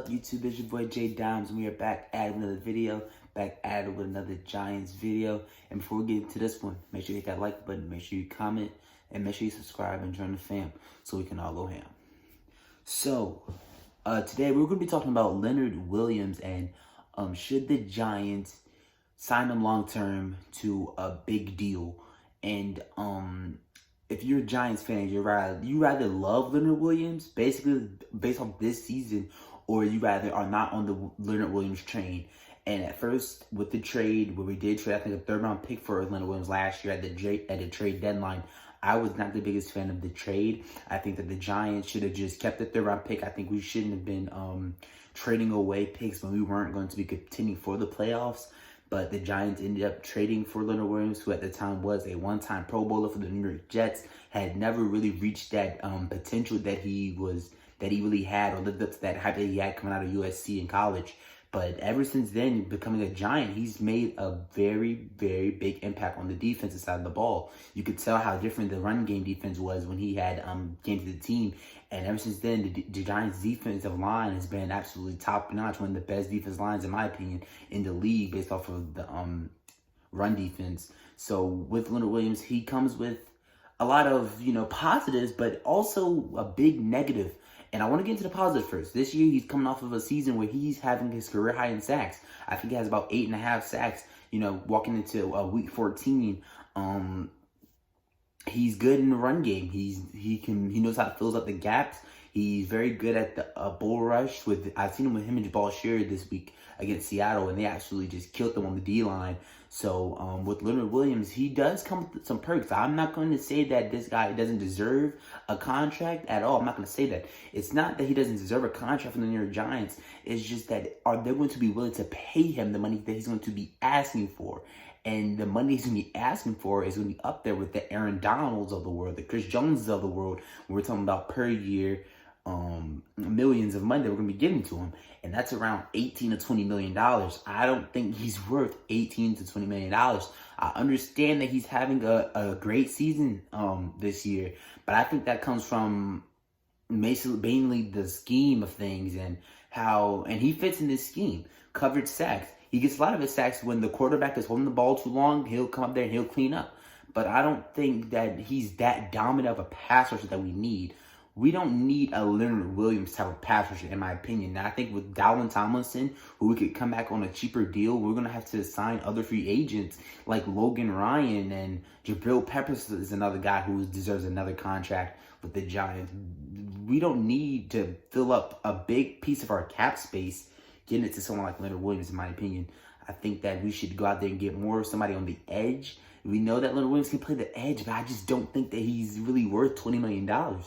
up, YouTube? It's your boy J Dimes, and we are back at another video, back at it with another Giants video. And before we get into this one, make sure you hit that like button, make sure you comment, and make sure you subscribe and join the fam so we can all go ham. So, today we're going to be talking about Leonard Williams and should the Giants sign him long term to a big deal. And if you're a Giants fan, you rather love Leonard Williams, basically based on this season, or you rather are not on the Leonard Williams train. And at first, with the trade, where we did trade, I think, a third-round pick for Leonard Williams last year at the trade deadline, I was not the biggest fan of the trade. I think that the Giants should have just kept the third-round pick. I think we shouldn't have been trading away picks when we weren't going to be contending for the playoffs. But the Giants ended up trading for Leonard Williams, who at the time was a one-time Pro Bowler for the New York Jets, had never really reached that potential that he really had, or lived up to that hype that he had coming out of USC in college. But ever since then, becoming a Giant, he's made a very, very big impact on the defensive side of the ball. You could tell how different the run game defense was when he had came to the team. And ever since then, the Giants' defensive line has been absolutely top-notch, one of the best defensive lines, in my opinion, in the league based off of the run defense. So with Leonard Williams, he comes with a lot of, positives, but also a big negative. And I want to get into the positive first. This year, he's coming off of a season where he's having his career high in sacks. I think he has about 8.5 sacks, walking into week 14. He's good in the run game. He knows how to fill up the gaps. He's very good at the bull rush. I've seen him and Jabal Shearer this week against Seattle, and they absolutely just killed them on the D-line. So with Leonard Williams, he does come with some perks. I'm not going to say that this guy doesn't deserve a contract at all. I'm not going to say that. It's not that he doesn't deserve a contract from the New York Giants. It's just that are they going to be willing to pay him the money that he's going to be asking for? And the money he's going to be asking for is going to be up there with the Aaron Donalds of the world, the Chris Joneses of the world. We're talking about per year millions of money that we're going to be giving to him. And that's around $18 to $20 million. I don't think he's worth $18 to $20 million. I understand that he's having a great season this year, but I think that comes from mainly the scheme of things and he fits in this scheme. Coverage sacks. He gets a lot of his sacks when the quarterback is holding the ball too long. He'll come up there and he'll clean up. But I don't think that he's that dominant of a pass rusher that we need. We don't need a Leonard Williams type of pass rusher, in my opinion. Now, I think with Dalvin Tomlinson, who we could come back on a cheaper deal, we're going to have to sign other free agents like Logan Ryan, and Jabril Peppers is another guy who deserves another contract with the Giants. We don't need to fill up a big piece of our cap space getting it to someone like Leonard Williams, in my opinion. I think that we should go out there and get more of somebody on the edge. We know that Leonard Williams can play the edge, but I just don't think that he's really worth $20 million.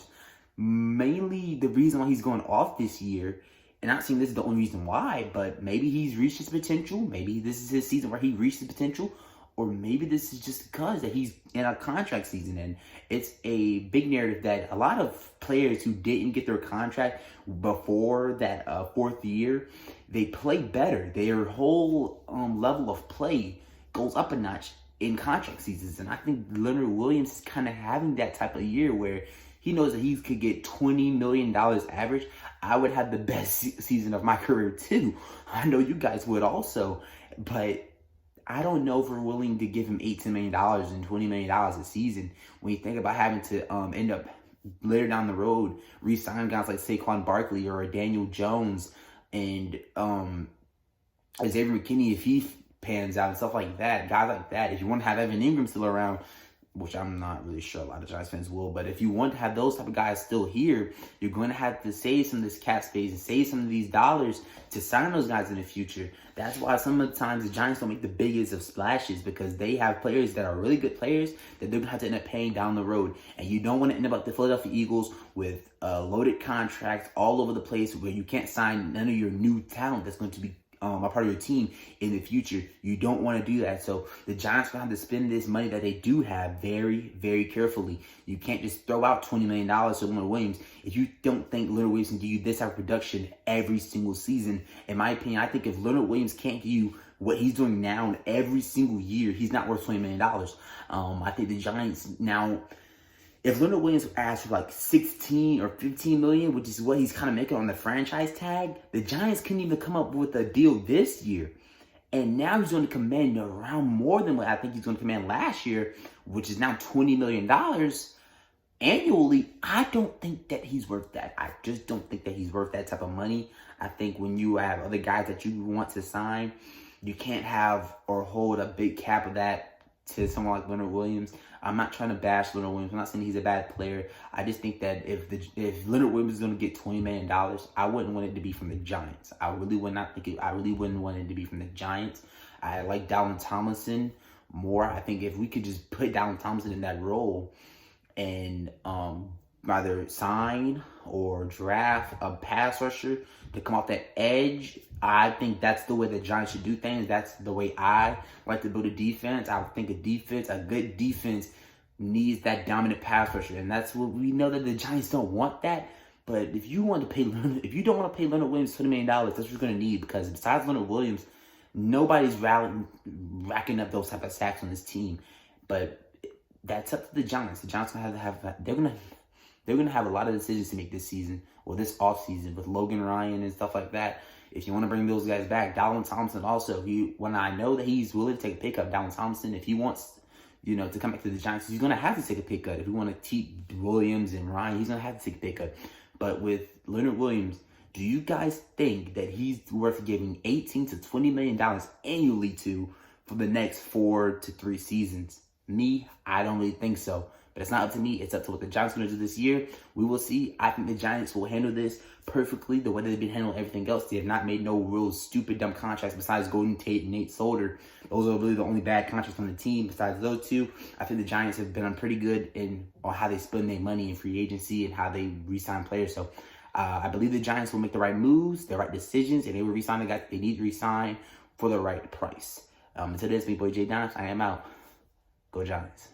Mainly the reason why he's going off this year, and I'm not saying this is the only reason why, but maybe he's reached his potential. Maybe this is his season where he reached his potential. Or maybe this is just because that he's in a contract season, and it's a big narrative that a lot of players who didn't get their contract before that fourth year, they play better. Their whole level of play goes up a notch in contract seasons, and I think Leonard Williams is kind of having that type of year where he knows that he could get $20 million average. I would have the best season of my career too. I know you guys would also, but I don't know if we're willing to give him $18 million and $20 million a season when you think about having to end up later down the road re-sign guys like Saquon Barkley or Daniel Jones and Xavier McKinney if he pans out and stuff like that, guys like that. If you want to have Evan Ingram still around, which I'm not really sure a lot of Giants fans will, but if you want to have those type of guys still here, you're going to have to save some of this cap space and save some of these dollars to sign those guys in the future. That's why some of the times the Giants don't make the biggest of splashes, because they have players that are really good players that they're going to have to end up paying down the road. And you don't want to end up like the Philadelphia Eagles with loaded contracts all over the place where you can't sign none of your new talent that's going to be a part of your team in the future. You don't want to do that. So the Giants will have to spend this money that they do have very, very carefully. You can't just throw out $20 million to Leonard Williams if you don't think Leonard Williams can give you this type of production every single season. In my opinion, I think if Leonard Williams can't give you what he's doing now every single year, he's not worth $20 million. I think the Giants now, if Leonard Williams asked for like 16 or 15 million, which is what he's kind of making on the franchise tag, the Giants couldn't even come up with a deal this year. And now he's going to command around more than what I think he's going to command last year, which is now $20 million annually. I don't think that he's worth that. I just don't think that he's worth that type of money. I think when you have other guys that you want to sign, you can't have or hold a big cap of that to someone like Leonard Williams. I'm not trying to bash Leonard Williams. I'm not saying he's a bad player. I just think that if Leonard Williams is going to get $20 million, I wouldn't want it to be from the Giants. I really would not think it. I really wouldn't want it to be from the Giants. I like Dalvin Tomlinson more. I think if we could just put Dalvin Tomlinson in that role and either sign or draft a pass rusher to come off that edge, I think that's the way the Giants should do things. That's the way I like to build a defense. I think a good defense needs that dominant pass rusher, and that's what we know that the Giants don't want that. But if you don't want to pay Leonard Williams $20 million, that's what you're going to need, because besides Leonard Williams, nobody's racking up those type of sacks on this team. But that's up to the Giants. The Giants they're gonna have a lot of decisions to make this season or this offseason with Logan Ryan and stuff like that. If you want to bring those guys back, Dalvin Thompson also. When I know that he's willing to take a pay cut, Dalvin Thompson, if he wants, to come back to the Giants, he's gonna have to take a pay cut. If you want to keep Williams and Ryan, he's gonna have to take a pay cut. But with Leonard Williams, do you guys think that he's worth giving $18 to $20 million annually to for the next 4 to 3 seasons? Me, I don't really think so. But it's not up to me. It's up to what the Giants are going to do this year. We will see. I think the Giants will handle this perfectly the way they've been handling everything else. They have not made no real stupid, dumb contracts besides Golden Tate and Nate Solder. Those are really the only bad contracts on the team besides those two. I think the Giants have been pretty good on how they spend their money in free agency and how they re-sign players. So I believe the Giants will make the right moves, the right decisions, and they will re-sign the guys they need to re-sign for the right price. Until this, me boy Jay Dons, I am out. Go Giants.